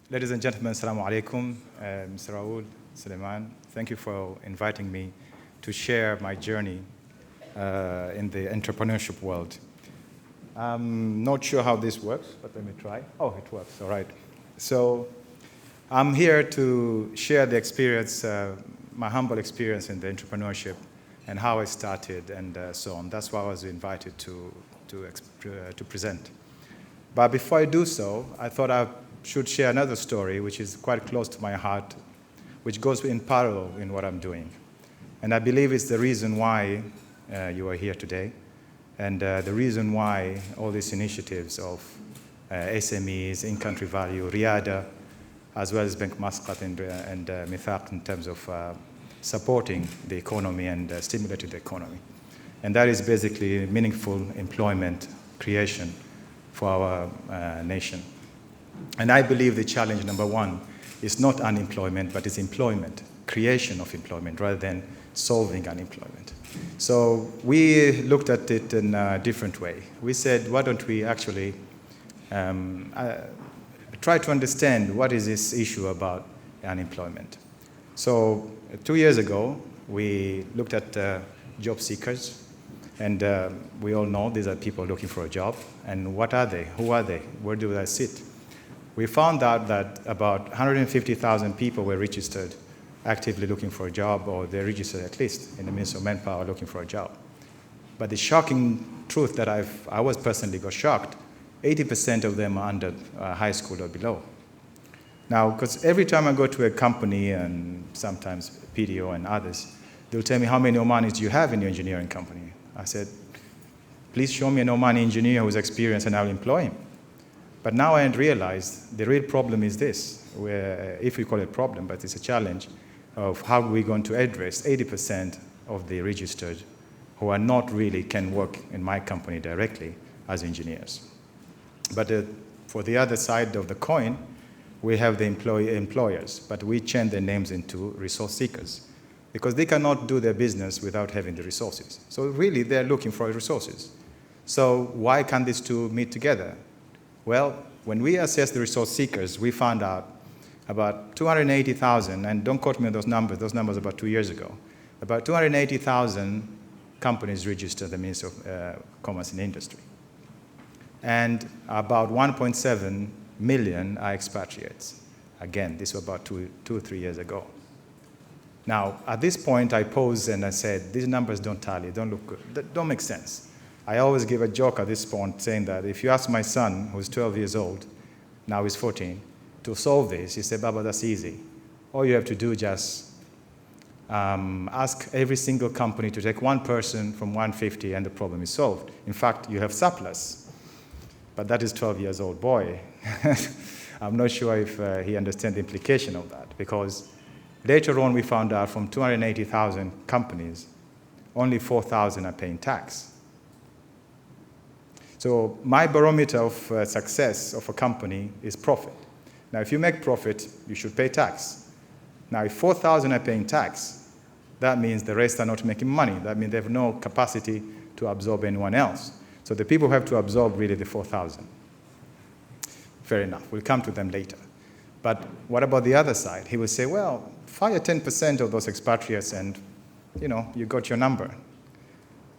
Ladies and gentlemen, Assalamu alaikum. Mr. Raoul, Suleiman, thank you for inviting me to share my journey in the entrepreneurship world. I'm not sure how this works, but let me try. Oh, it works, all right. So I'm here to share the experience, my humble experience in the entrepreneurship and how I started and so on. That's why I was invited to present. But before I do so, I thought I should share another story which is quite close to my heart, which goes in parallel in what I'm doing. And I believe it's the reason why you are here today, and the reason why all these initiatives of SMEs, in-country value, Riyada, as well as Bank Muscat and Meethaq in terms of supporting the economy and stimulating the economy. And that is basically meaningful employment creation for our nation. And I believe the challenge number one is not unemployment, but it's employment, creation of employment, rather than solving unemployment. So we looked at it in a different way. We said, why don't we actually try to understand what is this issue about unemployment. So 2 years ago, we looked at job seekers, and we all know these are people looking for a job. And what are they? Who are they? Where do they sit? We found out that about 150,000 people were registered actively looking for a job, or they're registered at least in the Ministry of Manpower looking for a job. But the shocking truth that I was personally got shocked, 80% of them are under high school or below. Now, because every time I go to a company, and sometimes PDO and others, they'll tell me, how many Omanis do you have in your engineering company? I said, please show me an Omani engineer who's experienced and I'll employ him. But now I realized the real problem is this, where, if we call it a problem, but it's a challenge of how we're going to address 80% of the registered who are not really can work in my company directly as engineers. But for the other side of the coin, we have the employers, but we change their names into resource seekers because they cannot do their business without having the resources. So really, they're looking for resources. So why can't these two meet together? Well, when we assessed the resource seekers, we found out about 280,000, and don't quote me on those numbers about 2 years ago, about 280,000 companies registered the Ministry of Commerce and Industry. And about 1.7 million are expatriates. Again, this was about two or 3 years ago. Now, at this point, I paused and I said, these numbers don't tally, don't look good, that don't make sense. I always give a joke at this point saying that if you ask my son, who's 12 years old, now he's 14, to solve this, he said, Baba, that's easy. All you have to do is just ask every single company to take one person from 150 and the problem is solved. In fact, you have surplus. But that is 12 years old boy. I'm not sure if he understands the implication of that, because later on we found out from 280,000 companies, only 4,000 are paying tax. So my barometer of success of a company is profit. Now, if you make profit, you should pay tax. Now, if 4,000 are paying tax, that means the rest are not making money. That means they have no capacity to absorb anyone else. So the people who have to absorb really the 4,000. Fair enough. We'll come to them later. But what about the other side? He will say, well, fire 10% of those expatriates and, you got your number.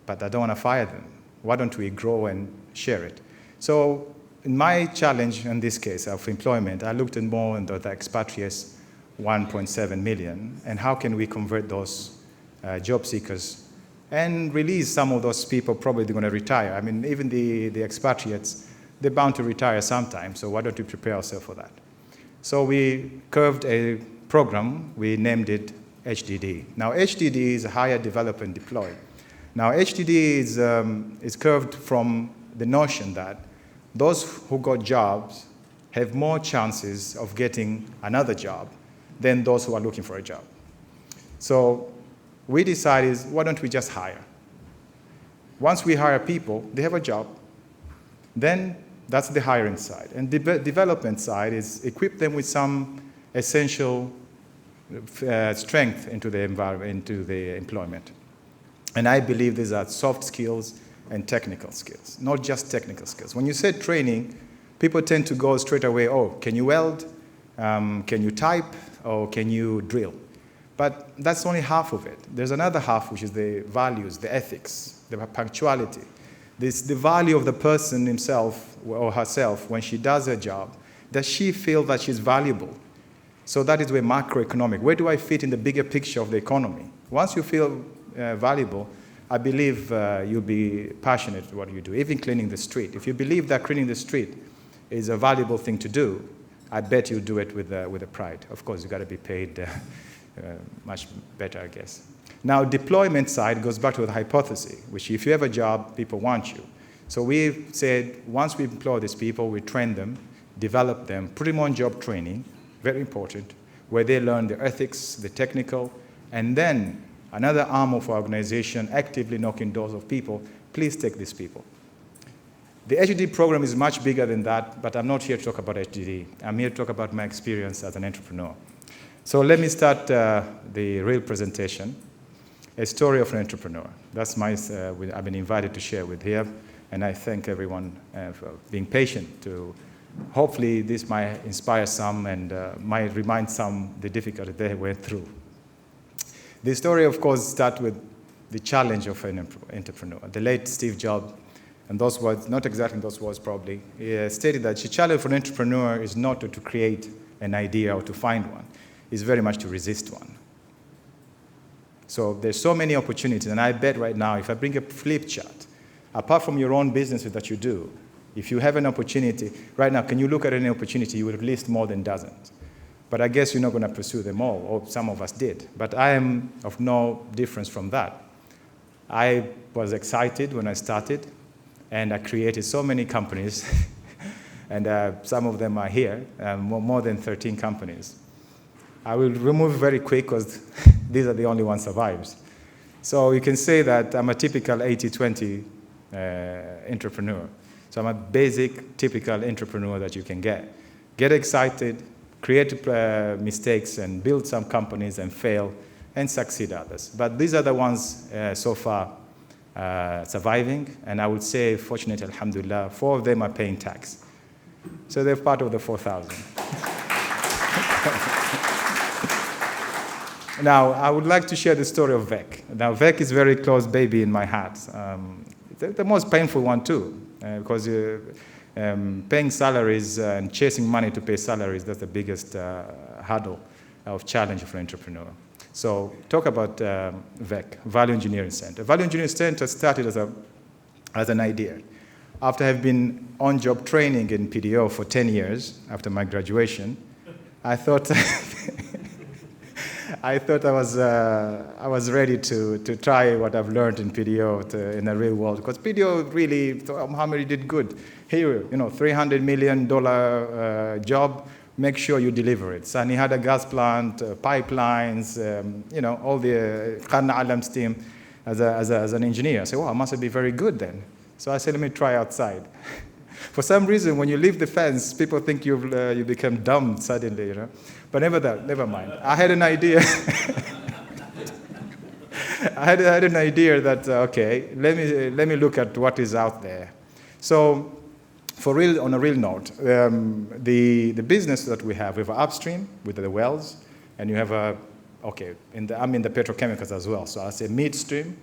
But I don't want to fire them. Why don't we grow and share it? So in my challenge in this case of employment, I looked at more into the expatriates, 1.7 million, and how can we convert those job seekers and release some of those people. Probably they're going to retire. I mean, even the expatriates, they're bound to retire sometime, so why don't we prepare ourselves for that? So we curved a program, we named it HDD. Now HDD is Hire, Develop, and Deploy. Now, HDD is curved from the notion that those who got jobs have more chances of getting another job than those who are looking for a job. So we decided, why don't we just hire? Once we hire people, they have a job. Then that's the hiring side. And the development side is equip them with some essential strength into the environment, into the employment. And I believe these are soft skills and technical skills, not just technical skills. When you say training, people tend to go straight away, oh, can you weld? Can you type or can you drill? But that's only half of it. There's another half, which is the values, the ethics, the punctuality. This, the value of the person himself or herself when she does her job. Does she feel that she's valuable? So that is where macroeconomic, where do I fit in the bigger picture of the economy? Once you feel valuable, I believe you'll be passionate at what you do, even cleaning the street. If you believe that cleaning the street is a valuable thing to do, I bet you'll do it with a pride. Of course, you've got to be paid much better, I guess. Now, deployment side goes back to the hypothesis, which if you have a job, people want you. So we said, once we employ these people, we train them, develop them, put them on job training, very important, where they learn the ethics, the technical, and then another arm of our organization actively knocking doors of people, please take these people. The HDD program is much bigger than that, but I'm not here to talk about HDD. I'm here to talk about my experience as an entrepreneur. So let me start the real presentation. A story of an entrepreneur. That's my, I've been invited to share with here, and I thank everyone for being patient to, hopefully this might inspire some and might remind some the difficulty they went through. The story, of course, starts with the challenge of an entrepreneur. The late Steve Jobs, and those words, not exactly those words probably, he stated that the challenge for an entrepreneur is not to create an idea or to find one, it's very much to resist one. So there's so many opportunities, and I bet right now, if I bring a flip chart, apart from your own businesses that you do, if you have an opportunity, right now, can you look at any opportunity, you would list more than dozens. But I guess you're not going to pursue them all, or some of us did. But I am of no difference from that. I was excited when I started, and I created so many companies, and some of them are here, more than 13 companies. I will remove very quick because these are the only ones survives. So you can say that I'm a typical 80-20 entrepreneur. So I'm a basic, typical entrepreneur that you can get. Get excited, create mistakes, and build some companies and fail and succeed others. But these are the ones so far surviving. And I would say, fortunately, alhamdulillah, 4 of them are paying tax. So they're part of the 4,000. Now, I would like to share the story of VEC. Now, VEC is a very close baby in my heart. The most painful one, too, because paying salaries and chasing money to pay salaries, that's the biggest hurdle of challenge for an entrepreneur. So talk about VEC, Value Engineering Center. Value Engineering Center started as an idea. After having been on-job training in PDO for 10 years after my graduation, I thought I was ready to try what I've learned in PDO in the real world, because PDO really, Mohammed, you did good. Here, $300 million job, make sure you deliver it. So he had a gas plant, pipelines, all the Khan Alam's team as an engineer. I said, well, I must be very good then. So I said, let me try outside. For some reason, when you leave the fence, people think you become dumb suddenly, But never mind. I had an idea. I had an idea that, okay, let me look at what is out there. So, on a real note, the business that we have upstream with the wells, and you have I'm in the petrochemicals as well, so I say midstream.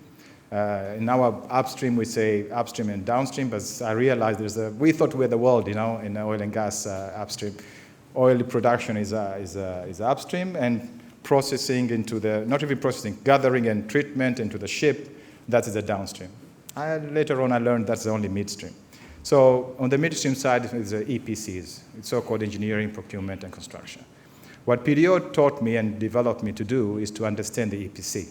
In our upstream, we say upstream and downstream, but I realized we thought we were the world, in oil and gas upstream. Oil production is upstream, and processing not even processing, gathering and treatment into the ship, that is the downstream. Later on, I learned that's the only midstream. So on the midstream side is the EPCs, it's so-called engineering, procurement, and construction. What PDO taught me and developed me to do is to understand the EPC.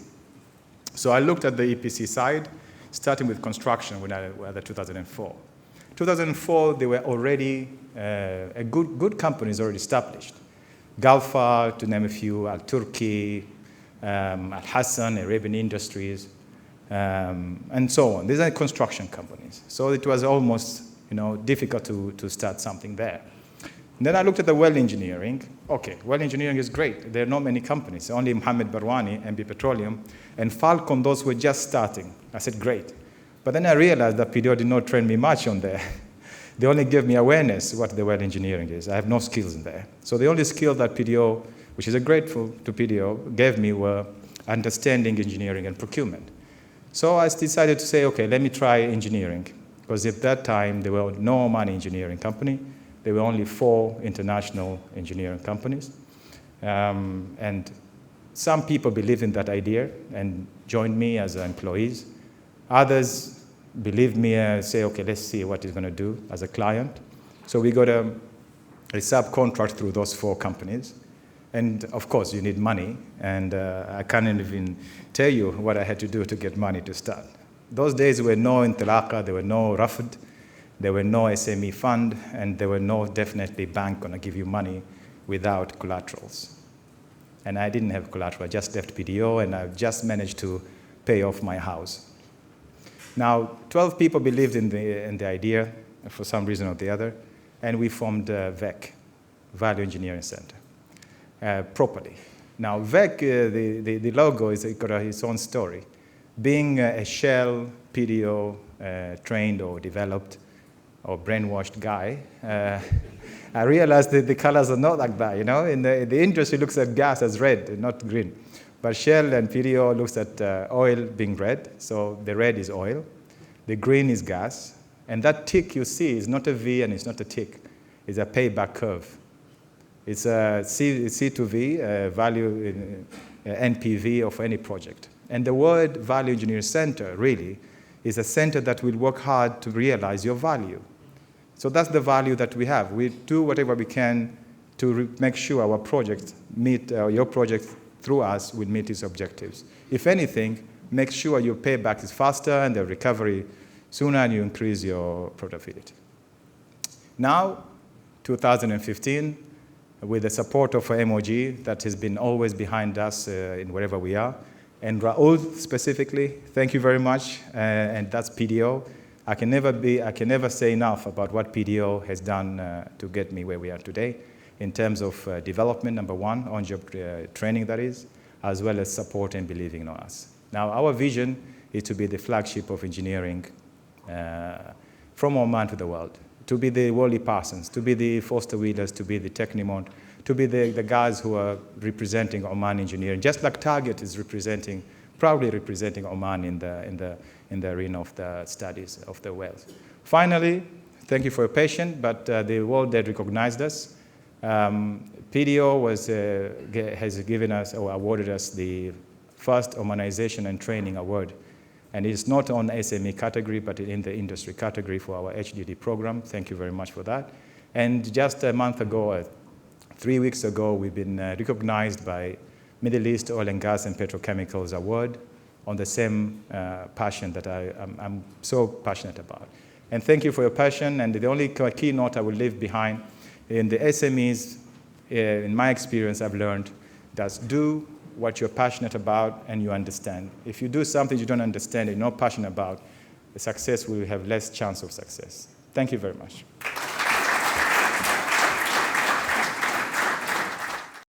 So I looked at the EPC side, starting with construction when I was at 2004. 2004, they were already, a good companies already established. Galfa, to name a few, Al-Turki, Al-Hassan, Arabian Industries, and so on. These are construction companies. So it was almost, difficult to start something there. And then I looked at the well engineering. Okay, well engineering is great. There are not many companies, only Mohammed Barwani, MB Petroleum, and Falcon, those were just starting. I said, great. But then I realized that PDO did not train me much on there. They only gave me awareness what the well engineering is. I have no skills in there. So the only skill that PDO, which is grateful to PDO, gave me were understanding engineering and procurement. So I decided to say, okay, let me try engineering. Because at that time, there were no Oman engineering company. There were only 4 international engineering companies. And some people believed in that idea and joined me as employees. Others believed me and say, okay, let's see what he's going to do as a client. So we got a subcontract through those 4 companies. And of course, you need money. And I can't even tell you what I had to do to get money to start. Those days there were no Intalaqa, there were no Rafd, there were no SME fund, and there were no definitely bank going to give you money without collaterals. And I didn't have collateral. I just left PDO, and I just managed to pay off my house. Now, 12 people believed in the idea for some reason or the other, and we formed VEC, Value Engineering Center, properly. Now, VEC, the logo is got its own story. Being a Shell, PDO, trained or developed or brainwashed guy, I realized that the colors are not like that. In the industry looks at gas as red, not green. But Shell and PDO looks at oil being red, so the red is oil, the green is gas, and that tick you see is not a V and it's not a tick, it's a payback curve. It's a C to V, value NPV of any project. And the word Value Engineering Center really is a center that will work hard to realize your value. So that's the value that we have. We do whatever we can to make sure our projects meet, your project through us will meet its objectives. If anything, make sure your payback is faster and the recovery sooner and you increase your profitability. Now, 2015, with the support of MOG that has been always behind us in wherever we are, and Raoul specifically, thank you very much, and that's PDO. I can never say enough about what PDO has done to get me where we are today in terms of development, number one, on-job training that is, as well as support and believing in us. Now, our vision is to be the flagship of engineering from Oman to the world, to be the Wally Parsons, to be the Foster Wheelers, to be the Technimont, to be the guys who are representing Oman engineering, just like Target is proudly representing Oman in the arena of the studies of the wells. Finally, thank you for your patience, but the world had recognized us. PDO has given us or awarded us the first Omanization and Training Award. And it's not on SME category, but in the industry category for our HDD program. Thank you very much for that. And just a month ago, 3 weeks ago, we've been recognized by Middle East Oil and Gas and Petrochemicals Award on the same passion that I'm so passionate about. And thank you for your passion. And the only keynote I will leave behind in the SMEs, in my experience, I've learned that do what you're passionate about and you understand. If you do something you don't understand and you're not passionate about, the success will have less chance of success. Thank you very much.